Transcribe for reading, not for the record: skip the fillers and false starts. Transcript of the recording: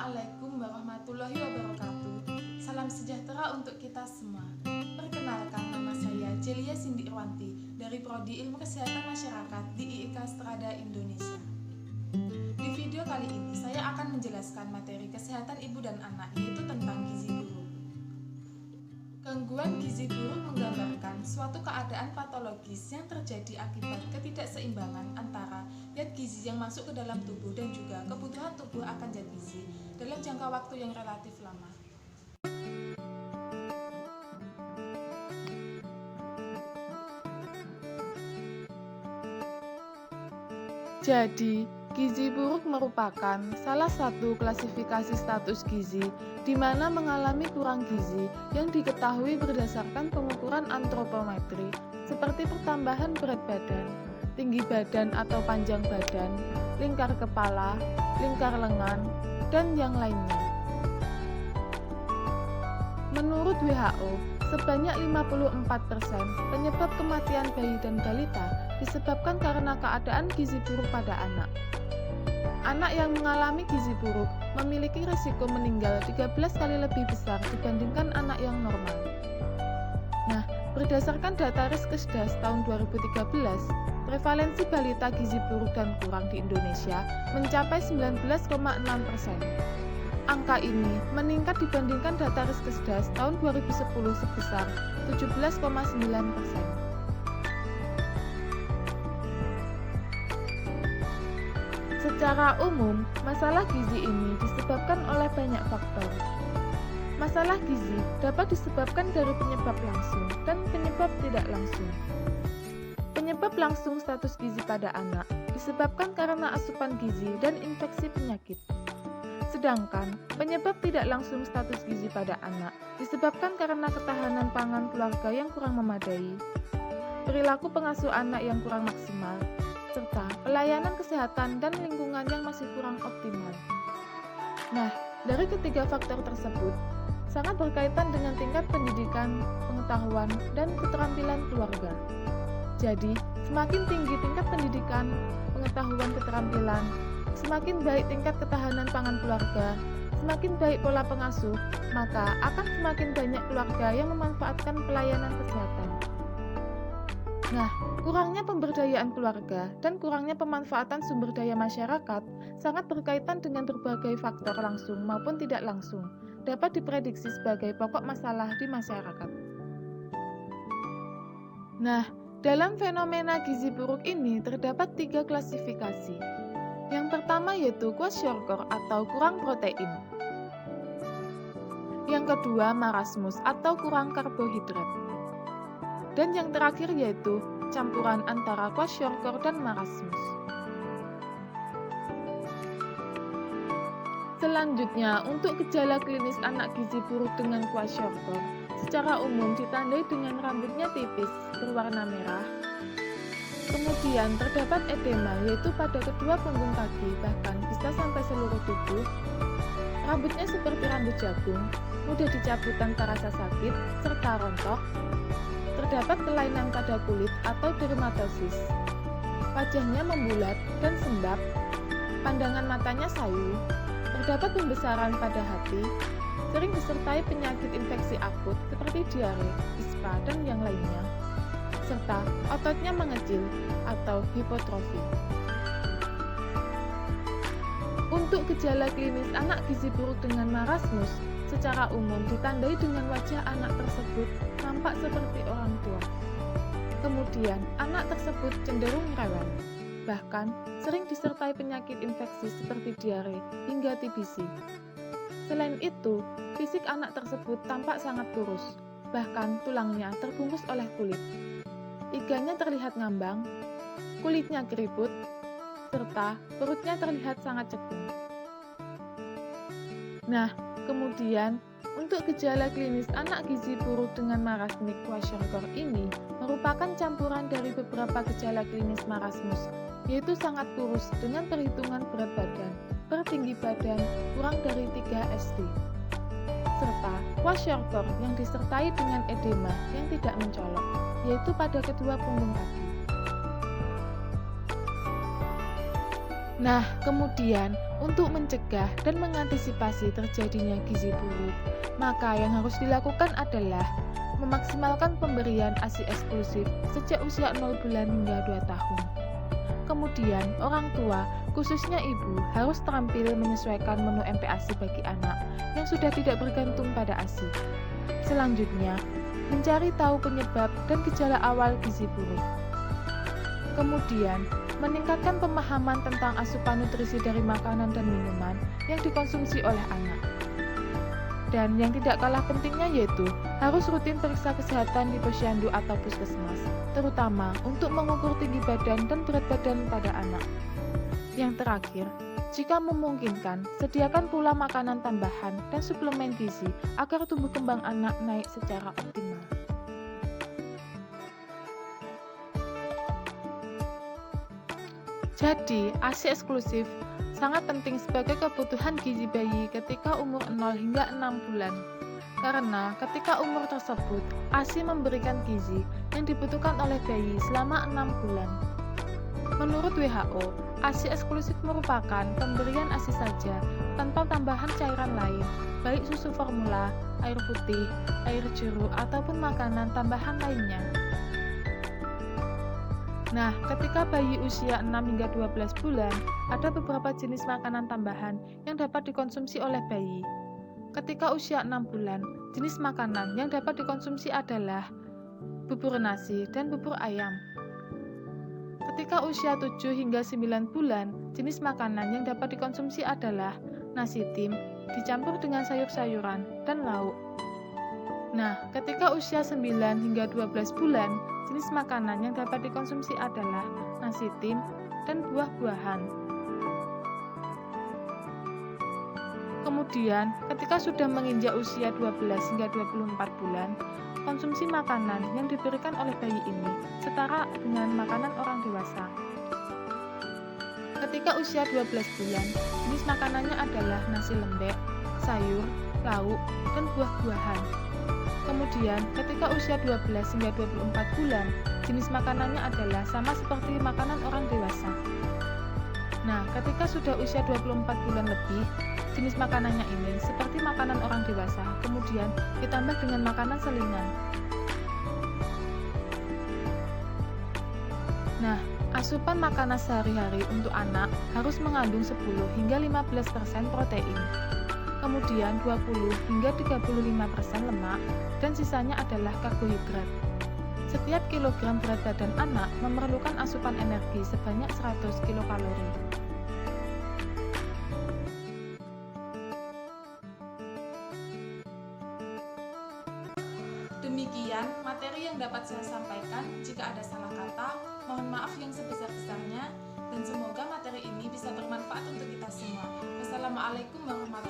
Assalamualaikum warahmatullahi wabarakatuh. Salam sejahtera untuk kita semua. Perkenalkan, nama saya Celia Cindy Irwanti dari Prodi Ilmu Kesehatan Masyarakat di IIK Strada Indonesia. Di video kali ini saya akan menjelaskan materi kesehatan ibu dan anak, yaitu tentang gizi buruk. Gangguan gizi buruk menggambarkan suatu keadaan patologis yang terjadi akibat ketidakseimbangan antara zat gizi yang masuk ke dalam tubuh dan juga kebutuhan tubuh akan zat gizi dalam jangka waktu yang relatif lama. Jadi, gizi buruk merupakan salah satu klasifikasi status gizi di mana mengalami kurang gizi yang diketahui berdasarkan pengukuran antropometri seperti pertambahan berat badan, tinggi badan atau panjang badan, lingkar kepala, lingkar lengan, dan yang lainnya. Menurut WHO, sebanyak 54% penyebab kematian bayi dan balita disebabkan karena keadaan gizi buruk pada anak. Anak yang mengalami gizi buruk memiliki risiko meninggal 13 kali lebih besar dibandingkan anak yang normal. Nah, berdasarkan data Riskesdas tahun 2013, prevalensi balita gizi buruk dan kurang di Indonesia mencapai 19,6%. Angka ini meningkat dibandingkan data Riskesdas tahun 2010 sebesar 17,9%. Secara umum, masalah gizi ini disebabkan oleh banyak faktor. Masalah gizi dapat disebabkan dari penyebab langsung dan penyebab tidak langsung. Penyebab langsung status gizi pada anak disebabkan karena asupan gizi dan infeksi penyakit. Sedangkan penyebab tidak langsung status gizi pada anak disebabkan karena ketahanan pangan keluarga yang kurang memadai, perilaku pengasuh anak yang kurang maksimal, serta pelayanan kesehatan dan lingkungan yang masih kurang optimal. Nah, dari ketiga faktor tersebut, sangat berkaitan dengan tingkat pendidikan, pengetahuan, dan keterampilan keluarga. Jadi, semakin tinggi tingkat pendidikan, pengetahuan, keterampilan, semakin baik tingkat ketahanan pangan keluarga, semakin baik pola pengasuh, maka akan semakin banyak keluarga yang memanfaatkan pelayanan kesehatan. Nah, kurangnya pemberdayaan keluarga dan kurangnya pemanfaatan sumber daya masyarakat sangat berkaitan dengan berbagai faktor langsung maupun tidak langsung, dapat diprediksi sebagai pokok masalah di masyarakat. Nah, dalam fenomena gizi buruk ini terdapat 3 klasifikasi. Yang pertama yaitu kwashiorkor atau kurang protein. Yang kedua marasmus atau kurang karbohidrat. Dan yang terakhir yaitu campuran antara kwashiorkor dan marasmus. Selanjutnya, untuk gejala klinis anak gizi buruk dengan kwashiorkor, secara umum ditandai dengan rambutnya tipis, berwarna merah. Kemudian terdapat edema yaitu pada kedua punggung kaki, bahkan bisa sampai seluruh tubuh. Rambutnya seperti rambut jagung, mudah dicabut tanpa rasa sakit, serta rontok. Terdapat kelainan pada kulit atau dermatosis. Wajahnya membulat dan sembab, pandangan matanya sayu, terdapat pembesaran pada hati, sering disertai penyakit infeksi akut seperti diare, ispa, dan yang lainnya, serta ototnya mengecil atau hipotrofi. Untuk gejala klinis anak gizi buruk dengan marasmus, secara umum ditandai dengan wajah anak tersebut nampak seperti orang tua. Kemudian, anak tersebut cenderung rewel, bahkan sering disertai penyakit infeksi seperti diare hingga TBC. Selain itu, fisik anak tersebut tampak sangat kurus, bahkan tulangnya terbungkus oleh kulit. Iganya terlihat ngambang, kulitnya keriput, serta perutnya terlihat sangat cekung. Nah, kemudian untuk gejala klinis anak gizi buruk dengan marasmik kwashiorkor ini merupakan campuran dari beberapa gejala klinis marasmus, yaitu sangat kurus dengan perhitungan berat badan per tinggi badan kurang dari 3 SD, serta kwashiorkor yang disertai dengan edema yang tidak mencolok, yaitu pada kedua punggung kaki. Nah, kemudian untuk mencegah dan mengantisipasi terjadinya gizi buruk, maka yang harus dilakukan adalah memaksimalkan pemberian ASI eksklusif sejak usia 0 bulan hingga 2 tahun. Kemudian, orang tua, khususnya ibu, harus terampil menyesuaikan menu MPASI bagi anak yang sudah tidak bergantung pada ASI. Selanjutnya, mencari tahu penyebab dan gejala awal gizi buruk. Kemudian, meningkatkan pemahaman tentang asupan nutrisi dari makanan dan minuman yang dikonsumsi oleh anak. Dan yang tidak kalah pentingnya yaitu harus rutin periksa kesehatan di posyandu atau puskesmas, terutama untuk mengukur tinggi badan dan berat badan pada anak. Yang terakhir, jika memungkinkan, sediakan pula makanan tambahan dan suplemen gizi agar tumbuh kembang anak naik secara optimal. Jadi, ASI eksklusif sangat penting sebagai kebutuhan gizi bayi ketika umur 0 hingga 6 bulan. Karena ketika umur tersebut, ASI memberikan gizi yang dibutuhkan oleh bayi selama 6 bulan. Menurut WHO, ASI eksklusif merupakan pemberian ASI saja tanpa tambahan cairan lain, baik susu formula, air putih, air jeruk, ataupun makanan tambahan lainnya. Nah, ketika bayi usia 6 hingga 12 bulan, ada beberapa jenis makanan tambahan yang dapat dikonsumsi oleh bayi. Ketika usia 6 bulan, jenis makanan yang dapat dikonsumsi adalah bubur nasi dan bubur ayam. Ketika usia 7 hingga 9 bulan, jenis makanan yang dapat dikonsumsi adalah nasi tim dicampur dengan sayur-sayuran dan lauk. Nah, ketika usia 9 hingga 12 bulan, jenis makanan yang dapat dikonsumsi adalah nasi tim dan buah-buahan. Kemudian, ketika sudah menginjak usia 12 hingga 24 bulan, konsumsi makanan yang diberikan oleh bayi ini setara dengan makanan orang dewasa. Ketika usia 12 bulan, jenis makanannya adalah nasi lembek, sayur, lauk, dan buah-buahan. Kemudian, ketika usia 12 hingga 24 bulan, jenis makanannya adalah sama seperti makanan orang dewasa. Nah, ketika sudah usia 24 bulan lebih, jenis makanannya ini seperti makanan orang dewasa, kemudian ditambah dengan makanan selingan. Nah, asupan makanan sehari-hari untuk anak harus mengandung 10 hingga 15% protein. Kemudian 20 hingga 35% lemak, dan sisanya adalah karbohidrat. Setiap kilogram berat badan anak memerlukan asupan energi sebanyak 100 kilokalori. Demikian materi yang dapat saya sampaikan. Jika ada salah kata, mohon maaf yang sebesar-besarnya, dan semoga materi ini bisa bermanfaat untuk kita semua. Wassalamualaikum warahmatullahi wabarakatuh.